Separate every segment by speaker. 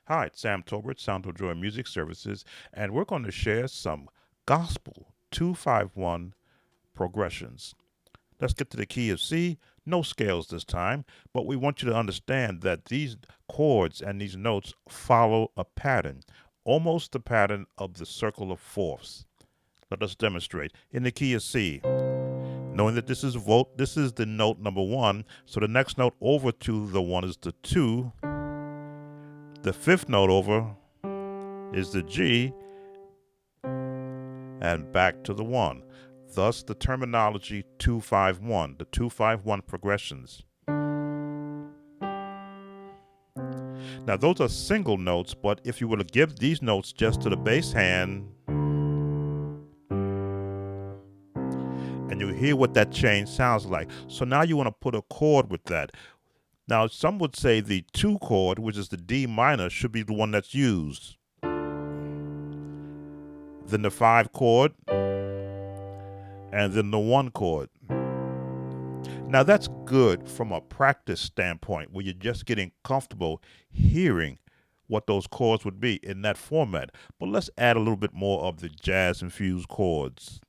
Speaker 1: Hi, it's Sam Tolbert, Sound of Joy Music Services, and we're going to share some gospel 251 progressions. Let's get to the key of C. No scales this time, but we want you to understand that these chords and these notes follow a pattern, almost the pattern of the circle of fourths. Let us demonstrate. In the key of C, knowing that this is the note number one, so the next note over to the one is the two. The fifth note over is the G, and back to the one. Thus, the terminology 251, the 251 progressions. Now, those are single notes, but if you were to give these notes just to the bass hand, and you hear what that change sounds like. So now you want to put a chord with that. Now, some would say the two chord, which is the D minor, should be the one that's used. Then the five chord, and then the one chord. Now that's good from a practice standpoint where you're just getting comfortable hearing what those chords would be in that format. But let's add a little bit more of the jazz-infused chords.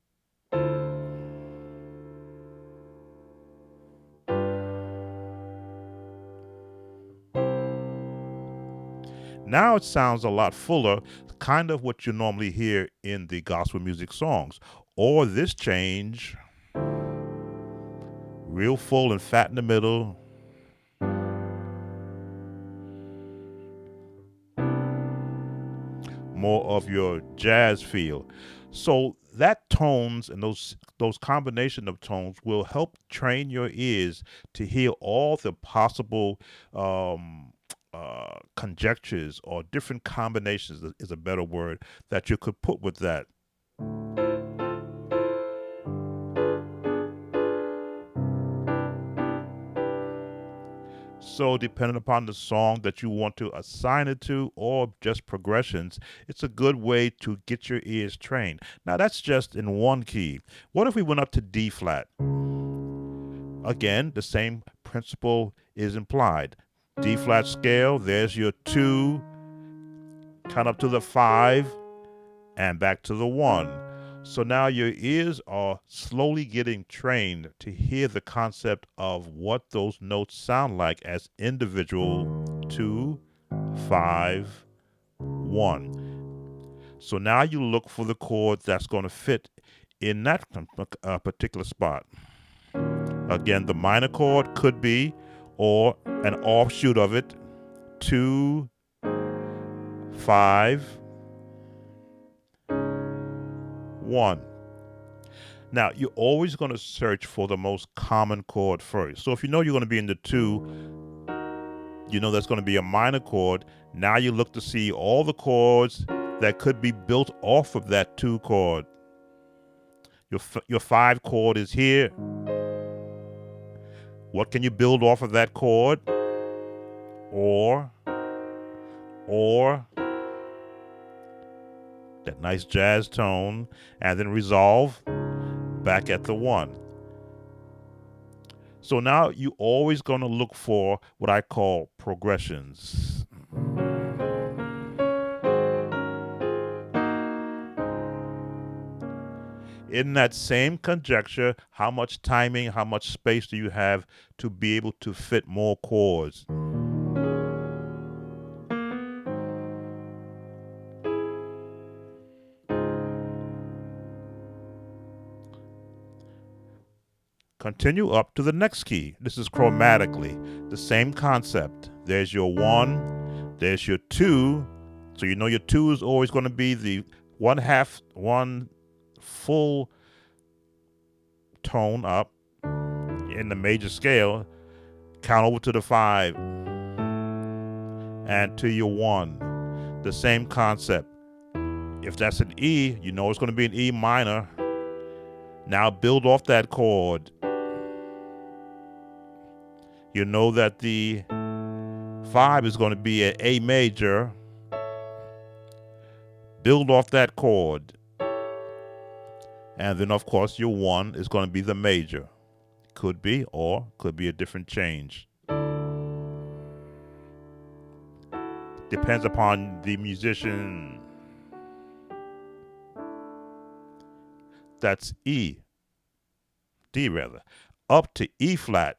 Speaker 1: Now it sounds a lot fuller, kind of what you normally hear in the gospel music songs. Or this change, real full and fat in the middle. More of your jazz feel. So that tones and those combination of tones will help train your ears to hear all the possible conjectures or different combinations is a better word that you could put with that. So, depending upon the song that you want to assign it to or just progressions, it's a good way to get your ears trained. Now, that's just in one key. What if we went up to D flat? Again, the same principle is implied. D flat scale, there's your two, count up to the five, and back to the one. So now your ears are slowly getting trained to hear the concept of what those notes sound like as individual 2, 5, 1. So now you look for the chord that's going to fit in that particular spot. Again, the minor chord could be, or an offshoot of it, 2, 5, 1. Now, you're always going to search for the most common chord first. So if you know you're going to be in the 2, you know that's going to be a minor chord. Now you look to see all the chords that could be built off of that 2 chord. Your 5 chord is here. What can you build off of that chord? Or that nice jazz tone, and then resolve back at the 1. So now you're always going to look for what I call progressions. In that same conjecture, how much timing, how much space do you have to be able to fit more chords? Continue up to the next key. This is chromatically the same concept. There's your 1, there's your 2. So you know your 2 is always going to be the one full tone up in the major scale. Count over to the 5 and to your 1. The same concept. If that's an E, you know it's going to be an E minor. Now build off that chord. You know that the 5 is going to be an A major. Build off that chord. And then, of course, your 1 is going to be the major. Could be, or could be a different change. Depends upon the musician. That's E, D rather. Up to E flat.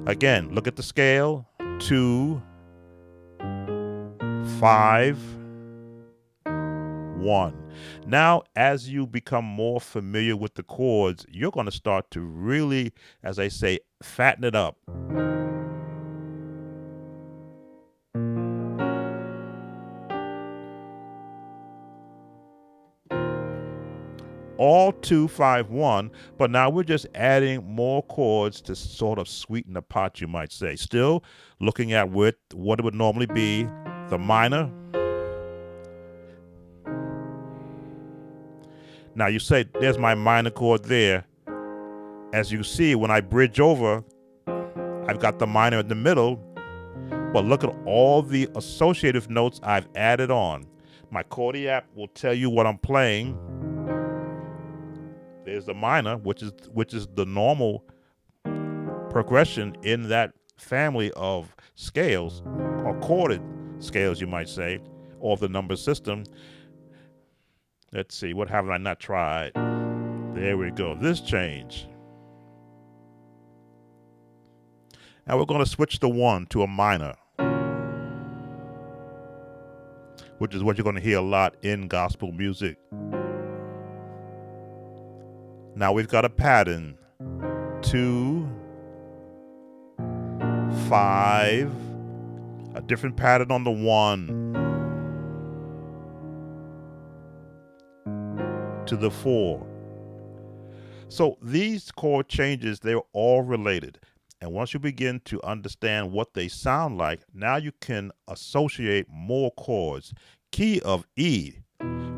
Speaker 1: Again, look at the scale. 2, 5, 1. Now, as you become more familiar with the chords, you're going to start to really, as I say, fatten it up. All 2, 5, 1, but now we're just adding more chords to sort of sweeten the pot, you might say. Still looking at what it would normally be, the minor. Now you say, there's my minor chord there. As you see, when I bridge over, I've got the minor in the middle, but look at all the associative notes I've added on. My chordy app will tell you what I'm playing. There's the minor, which is the normal progression in that family of scales, or chorded scales, you might say, or the number system. Let's see, what haven't I not tried? There we go, this change. Now we're going to switch the 1 to a minor, which is what you're going to hear a lot in gospel music. Now we've got a pattern. 2, 5, a different pattern on the 1, to the 4. So these chord changes, they're all related. And once you begin to understand what they sound like, now you can associate more chords. Key of E,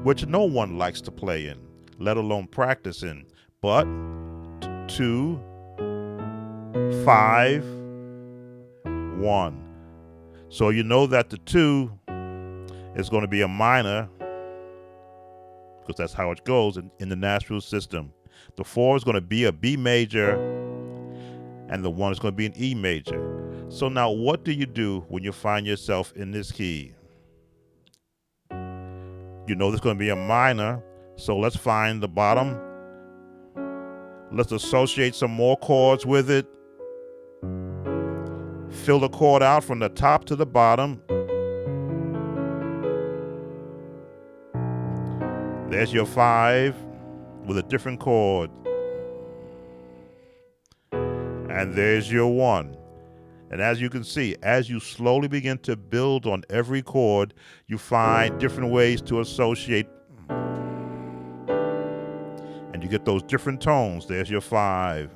Speaker 1: which no one likes to play in, let alone practice in, but 2, 5, 1. So you know that the 2 is going to be a minor, because that's how it goes in the Nashville system. The 4 is going to be a B major, and the 1 is going to be an E major. So now what do you do when you find yourself in this key? You know there's going to be a minor, so let's find the bottom. Let's associate some more chords with it. Fill the chord out from the top to the bottom. There's your 5 with a different chord. And there's your 1. And as you can see, as you slowly begin to build on every chord, you find different ways to associate. And you get those different tones. There's your 5.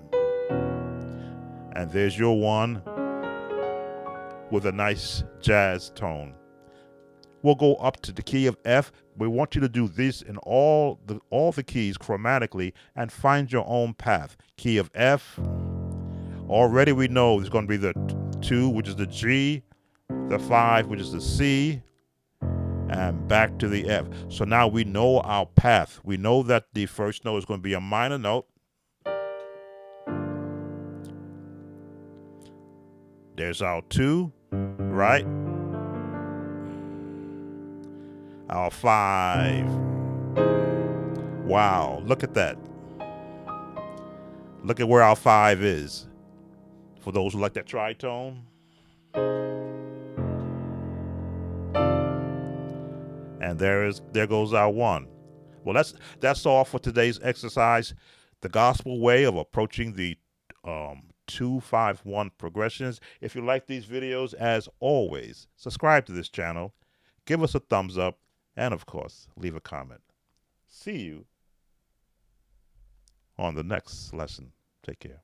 Speaker 1: And there's your 1 with a nice jazz tone. We'll go up to the key of F. We want you to do this in all the keys chromatically and find your own path. Key of F. Already we know there's going to be the 2, which is the G, the 5, which is the C, and back to the F. So now we know our path. We know that the first note is going to be a minor note. There's our 2, right? Our 5. Wow, look at that. Look at where our 5 is. For those who like that tritone. And there goes our 1. Well, that's all for today's exercise. The gospel way of approaching the 2-5-1 progressions. If you like these videos, as always, subscribe to this channel, give us a thumbs up, and of course, leave a comment. See you on the next lesson. Take care.